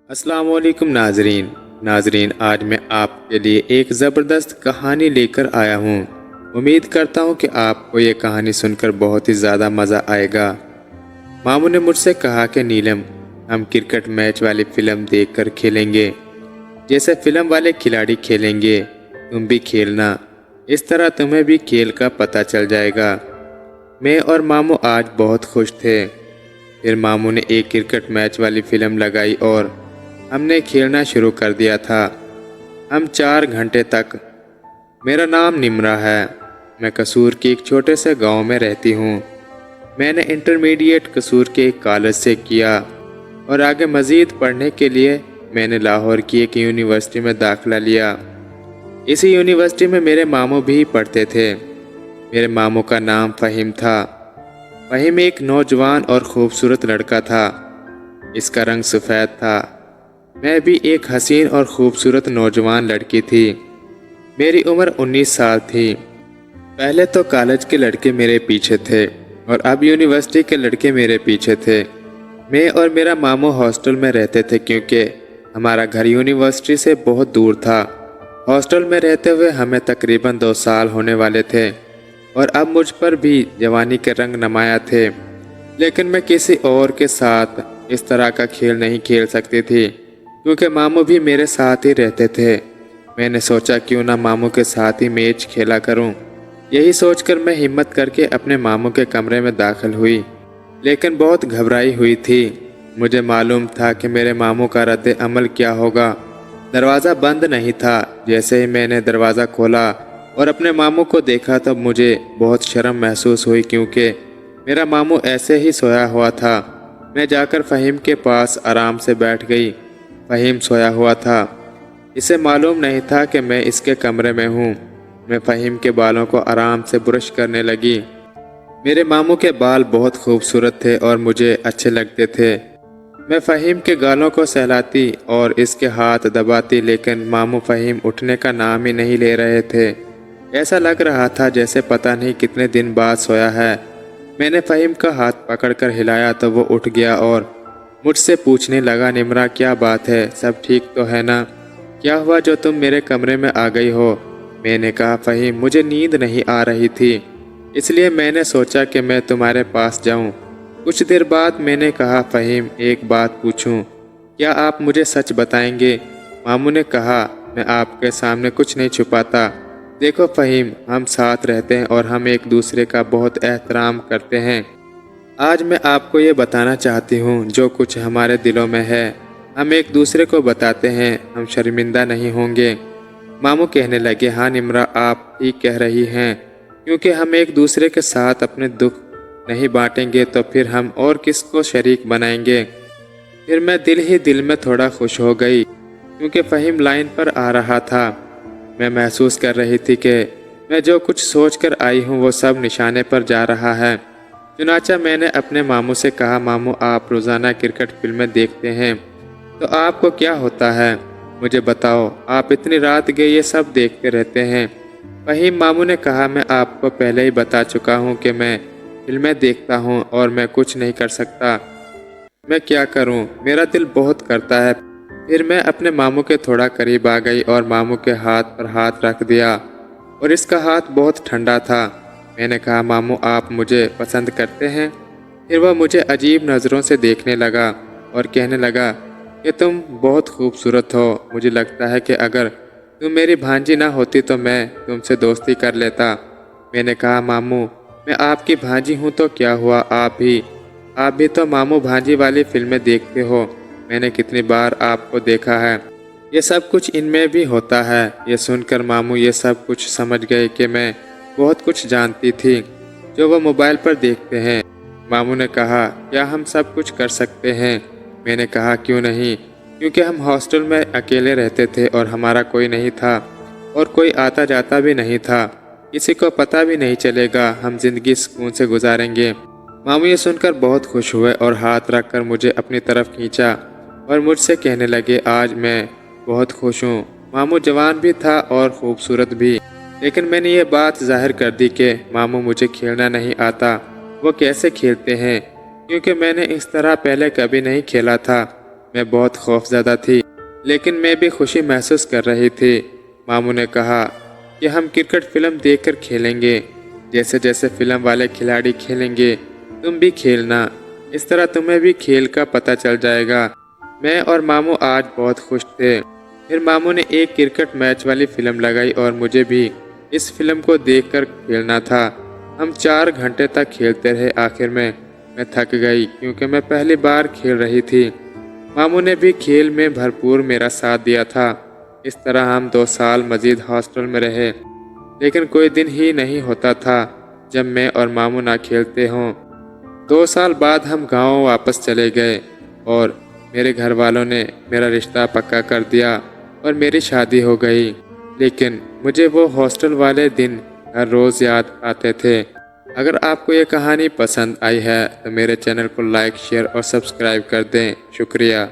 السلام علیکم ناظرین آج میں آپ کے لیے ایک زبردست کہانی لے کر آیا ہوں۔ امید کرتا ہوں کہ آپ کو یہ کہانی سن کر بہت ہی زیادہ مزہ آئے گا۔ ماموں نے مجھ سے کہا کہ نیلم، ہم کرکٹ میچ والی فلم دیکھ کر کھیلیں گے، جیسے فلم والے کھلاڑی کھیلیں گے تم بھی کھیلنا، اس طرح تمہیں بھی کھیل کا پتہ چل جائے گا۔ میں اور ماموں آج بہت خوش تھے۔ پھر ماموں نے ایک کرکٹ میچ والی فلم لگائی اور ہم نے کھیلنا شروع کر دیا تھا۔ ہم 4 گھنٹے تک۔ میرا نام نمرا ہے، میں قصور کے ایک چھوٹے سے گاؤں میں رہتی ہوں۔ میں نے انٹرمیڈیٹ قصور کے ایک کالج سے کیا اور آگے مزید پڑھنے کے لیے میں نے لاہور کی ایک یونیورسٹی میں داخلہ لیا۔ اسی یونیورسٹی میں میرے ماموں بھی پڑھتے تھے۔ میرے ماموں کا نام فہیم تھا۔ فہیم ایک نوجوان اور خوبصورت لڑکا تھا۔ اس کا رنگ سفید تھا۔ میں بھی ایک حسین اور خوبصورت نوجوان لڑکی تھی۔ میری عمر 19 سال تھی۔ پہلے تو کالج کے لڑکے میرے پیچھے تھے اور اب یونیورسٹی کے لڑکے میرے پیچھے تھے۔ میں اور میرا ماموں ہاسٹل میں رہتے تھے کیونکہ ہمارا گھر یونیورسٹی سے بہت دور تھا۔ ہاسٹل میں رہتے ہوئے ہمیں تقریباً 2 سال ہونے والے تھے اور اب مجھ پر بھی جوانی کے رنگ نمایاں تھے، لیکن میں کسی اور کے ساتھ اس طرح کا کھیل نہیں کھیل سکتی تھی کیونکہ ماموں بھی میرے ساتھ ہی رہتے تھے۔ میں نے سوچا کیوں نہ ماموں کے ساتھ ہی میچ کھیلا کروں۔ یہی سوچ کر میں ہمت کر کے اپنے ماموں کے کمرے میں داخل ہوئی، لیکن بہت گھبرائی ہوئی تھی۔ مجھے معلوم تھا کہ میرے ماموں کا رد عمل کیا ہوگا۔ دروازہ بند نہیں تھا۔ جیسے ہی میں نے دروازہ کھولا اور اپنے ماموں کو دیکھا تو مجھے بہت شرم محسوس ہوئی کیونکہ میرا ماموں ایسے ہی سویا ہوا تھا۔ میں جا کر فہیم کے پاس آرام سے بیٹھ گئی۔ فہیم سویا ہوا تھا۔ اسے معلوم نہیں تھا کہ میں اس کے کمرے میں ہوں۔ میں فہیم کے بالوں کو آرام سے برش کرنے لگی۔ میرے ماموں کے بال بہت خوبصورت تھے اور مجھے اچھے لگتے تھے۔ میں فہیم کے گالوں کو سہلاتی اور اس کے ہاتھ دباتی، لیکن ماموں فہیم اٹھنے کا نام ہی نہیں لے رہے تھے۔ ایسا لگ رہا تھا جیسے پتہ نہیں کتنے دن بعد سویا ہے۔ میں نے فہیم کا ہاتھ پکڑ کر ہلایا تو وہ اٹھ گیا اور مجھ سے پوچھنے لگا، نمرا کیا بات ہے، سب ٹھیک تو ہے نا؟ کیا ہوا جو تم میرے کمرے میں آ گئی ہو؟ میں نے کہا، فہیم مجھے نیند نہیں آ رہی تھی، اس لیے میں نے سوچا کہ میں تمہارے پاس جاؤں۔ کچھ دیر بعد میں نے کہا، فہیم ایک بات پوچھوں، کیا آپ مجھے سچ بتائیں گے؟ ماموں نے کہا، میں آپ کے سامنے کچھ نہیں چھپاتا۔ دیکھو فہیم، ہم ساتھ رہتے ہیں اور ہم ایک دوسرے کا بہت احترام کرتے ہیں۔ آج میں آپ کو یہ بتانا چاہتی ہوں جو کچھ ہمارے دلوں میں ہے، ہم ایک دوسرے کو بتاتے ہیں، ہم شرمندہ نہیں ہوں گے۔ ماموں کہنے لگے، ہاں نمرا، آپ ٹھیک کہہ رہی ہیں، کیونکہ ہم ایک دوسرے کے ساتھ اپنے دکھ نہیں بانٹیں گے تو پھر ہم اور کس کو شریک بنائیں گے۔ پھر میں دل ہی دل میں تھوڑا خوش ہو گئی کیونکہ فہیم لائن پر آ رہا تھا۔ میں محسوس کر رہی تھی کہ میں جو کچھ سوچ کر آئی ہوں وہ سب نشانے پر جا رہا ہے۔ چنانچہ میں نے اپنے ماموں سے کہا، ماموں آپ روزانہ کرکٹ فلمیں دیکھتے ہیں تو آپ کو کیا ہوتا ہے؟ مجھے بتاؤ، آپ اتنی رات گئے یہ سب دیکھتے رہتے ہیں۔ فہیم، ماموں نے کہا، میں آپ کو پہلے ہی بتا چکا ہوں کہ میں فلمیں دیکھتا ہوں اور میں کچھ نہیں کر سکتا۔ میں کیا کروں، میرا دل بہت کرتا ہے۔ پھر میں اپنے ماموں کے تھوڑا قریب آ گئی اور ماموں کے ہاتھ پر ہاتھ رکھ دیا اور اس کا ہاتھ بہت ٹھنڈا تھا۔ میں نے کہا، ماموں آپ مجھے پسند کرتے ہیں؟ پھر وہ مجھے عجیب نظروں سے دیکھنے لگا اور کہنے لگا کہ تم بہت خوبصورت ہو، مجھے لگتا ہے کہ اگر تم میری بھانجی نہ ہوتی تو میں تم سے دوستی کر لیتا۔ میں نے کہا، ماموں میں آپ کی بھانجی ہوں تو کیا ہوا، آپ بھی تو ماموں بھانجی والی فلمیں دیکھتے ہو، میں نے کتنی بار آپ کو دیکھا ہے، یہ سب کچھ ان میں بھی ہوتا ہے۔ یہ سن کر ماموں یہ سب کچھ سمجھ گئے کہ میں بہت کچھ جانتی تھی جو وہ موبائل پر دیکھتے ہیں۔ ماموں نے کہا، کیا ہم سب کچھ کر سکتے ہیں؟ میں نے کہا، کیوں نہیں، کیونکہ ہم ہاسٹل میں اکیلے رہتے تھے اور ہمارا کوئی نہیں تھا اور کوئی آتا جاتا بھی نہیں تھا، کسی کو پتہ بھی نہیں چلے گا، ہم زندگی سکون سے گزاریں گے۔ ماموں یہ سن کر بہت خوش ہوئے اور ہاتھ رکھ کر مجھے اپنی طرف کھینچا اور مجھ سے کہنے لگے، آج میں بہت خوش ہوں۔ ماموں جوان بھی تھا اور خوبصورت بھی، لیکن میں نے یہ بات ظاہر کر دی کہ ماموں مجھے کھیلنا نہیں آتا۔ وہ کیسے کھیلتے ہیں؟ کیونکہ میں نے اس طرح پہلے کبھی نہیں کھیلا تھا۔ میں بہت خوفزدہ تھی، لیکن میں بھی خوشی محسوس کر رہی تھی۔ ماموں نے کہا کہ ہم کرکٹ فلم دیکھ کر کھیلیں گے، جیسے جیسے فلم والے کھلاڑی کھیلیں گے تم بھی کھیلنا، اس طرح تمہیں بھی کھیل کا پتہ چل جائے گا۔ میں اور ماموں آج بہت خوش تھے۔ پھر ماموں نے ایک کرکٹ میچ والی فلم لگائی اور مجھے بھی اس فلم کو دیکھ کر کھیلنا تھا۔ ہم 4 گھنٹے تک کھیلتے رہے۔ آخر میں تھک گئی کیونکہ میں پہلی بار کھیل رہی تھی۔ ماموں نے بھی کھیل میں بھرپور میرا ساتھ دیا تھا۔ اس طرح ہم 2 سال مزید ہاسٹل میں رہے، لیکن کوئی دن ہی نہیں ہوتا تھا جب میں اور ماموں نہ کھیلتے ہوں۔ 2 سال بعد ہم گاؤں واپس چلے گئے اور میرے گھر والوں نے میرا رشتہ پکا کر دیا اور میری شادی ہو گئی، لیکن مجھے وہ ہاسٹل والے دن ہر روز یاد آتے تھے۔ اگر آپ کو یہ کہانی پسند آئی ہے تو میرے چینل کو لائک، شیئر اور سبسکرائب کر دیں۔ شکریہ۔